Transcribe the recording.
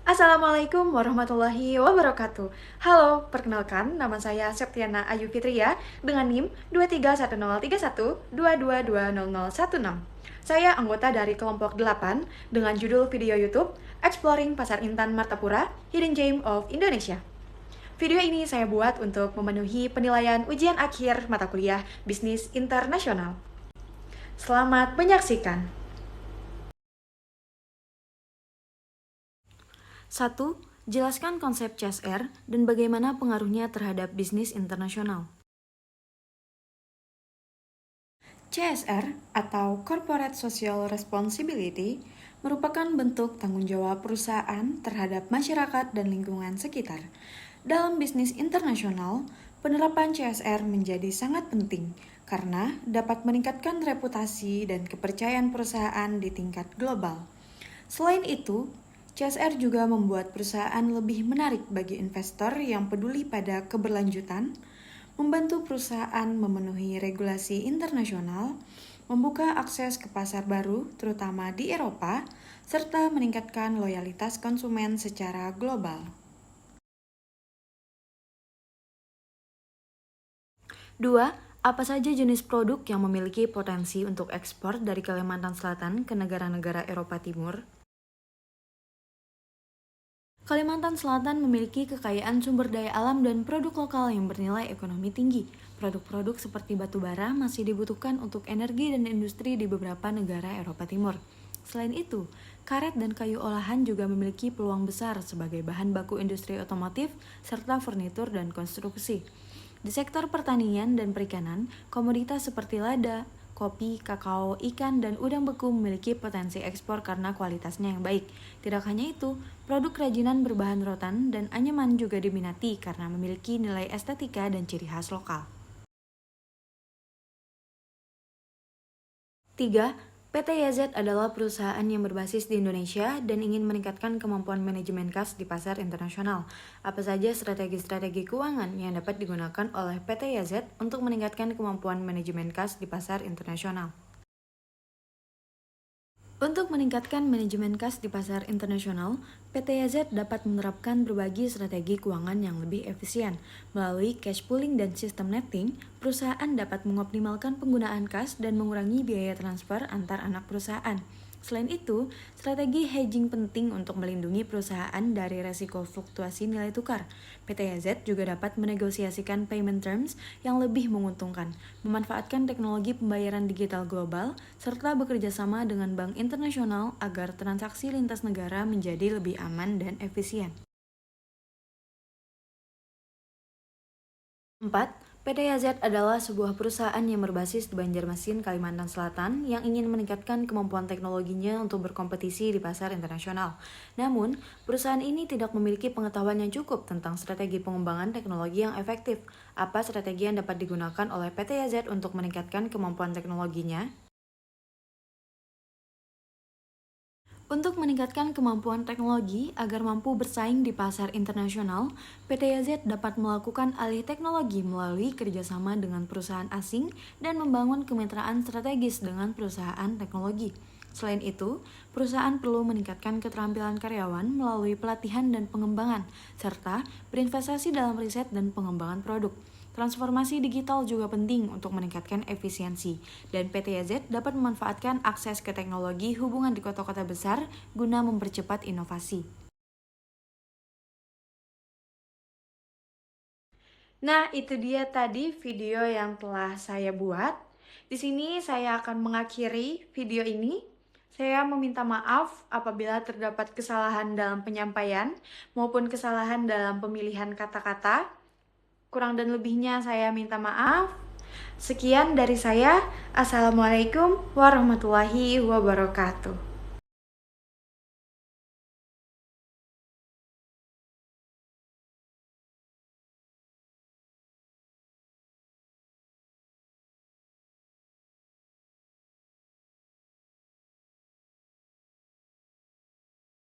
Assalamualaikum warahmatullahi wabarakatuh. Halo, perkenalkan nama saya Septiana Ayu Fitria dengan NIM 23103122200016. Saya anggota dari kelompok 8 dengan judul video YouTube Exploring Pasar Intan Martapura, Hidden Gem of Indonesia. Video ini saya buat untuk memenuhi penilaian ujian akhir mata kuliah Bisnis Internasional. Selamat menyaksikan. 1. Jelaskan konsep CSR dan bagaimana pengaruhnya terhadap bisnis internasional. CSR atau Corporate Social Responsibility merupakan bentuk tanggung jawab perusahaan terhadap masyarakat dan lingkungan sekitar. Dalam bisnis internasional, penerapan CSR menjadi sangat penting karena dapat meningkatkan reputasi dan kepercayaan perusahaan di tingkat global. Selain itu, CSR juga membuat perusahaan lebih menarik bagi investor yang peduli pada keberlanjutan, membantu perusahaan memenuhi regulasi internasional, membuka akses ke pasar baru, terutama di Eropa, serta meningkatkan loyalitas konsumen secara global. 2. Apa saja jenis produk yang memiliki potensi untuk ekspor dari Kalimantan Selatan ke negara-negara Eropa Timur? Kalimantan Selatan memiliki kekayaan sumber daya alam dan produk lokal yang bernilai ekonomi tinggi. Produk-produk seperti batu bara masih dibutuhkan untuk energi dan industri di beberapa negara Eropa Timur. Selain itu, karet dan kayu olahan juga memiliki peluang besar sebagai bahan baku industri otomotif serta furnitur dan konstruksi. Di sektor pertanian dan perikanan, komoditas seperti lada, kopi, kakao, ikan, dan udang beku memiliki potensi ekspor karena kualitasnya yang baik. Tidak hanya itu, produk kerajinan berbahan rotan dan anyaman juga diminati karena memiliki nilai estetika dan ciri khas lokal. 3. PT YZ adalah perusahaan yang berbasis di Indonesia dan ingin meningkatkan kemampuan manajemen kas di pasar internasional. Apa saja strategi-strategi keuangan yang dapat digunakan oleh PT YZ untuk meningkatkan kemampuan manajemen kas di pasar internasional? Untuk meningkatkan manajemen kas di pasar internasional, PT YZ dapat menerapkan berbagai strategi keuangan yang lebih efisien. Melalui cash pooling dan sistem netting, perusahaan dapat mengoptimalkan penggunaan kas dan mengurangi biaya transfer antar anak perusahaan. Selain itu, strategi hedging penting untuk melindungi perusahaan dari resiko fluktuasi nilai tukar. PT YZ juga dapat menegosiasikan payment terms yang lebih menguntungkan, memanfaatkan teknologi pembayaran digital global, serta bekerja sama dengan bank internasional agar transaksi lintas negara menjadi lebih aman dan efisien. 4. PT YZ adalah sebuah perusahaan yang berbasis di Banjarmasin, Kalimantan Selatan yang ingin meningkatkan kemampuan teknologinya untuk berkompetisi di pasar internasional. Namun, perusahaan ini tidak memiliki pengetahuan yang cukup tentang strategi pengembangan teknologi yang efektif. Apa strategi yang dapat digunakan oleh PT YZ untuk meningkatkan kemampuan teknologinya? Untuk meningkatkan kemampuan teknologi agar mampu bersaing di pasar internasional, PT YZ dapat melakukan alih teknologi melalui kerjasama dengan perusahaan asing dan membangun kemitraan strategis dengan perusahaan teknologi. Selain itu, perusahaan perlu meningkatkan keterampilan karyawan melalui pelatihan dan pengembangan, serta berinvestasi dalam riset dan pengembangan produk. Transformasi digital juga penting untuk meningkatkan efisiensi, dan PT YZ dapat memanfaatkan akses ke teknologi hubungan di kota-kota besar guna mempercepat inovasi. Nah, itu dia tadi video yang telah saya buat. Di sini saya akan mengakhiri video ini. Saya meminta maaf apabila terdapat kesalahan dalam penyampaian maupun kesalahan dalam pemilihan kata-kata. Kurang dan lebihnya saya minta maaf. Sekian dari saya. Assalamualaikum warahmatullahi wabarakatuh.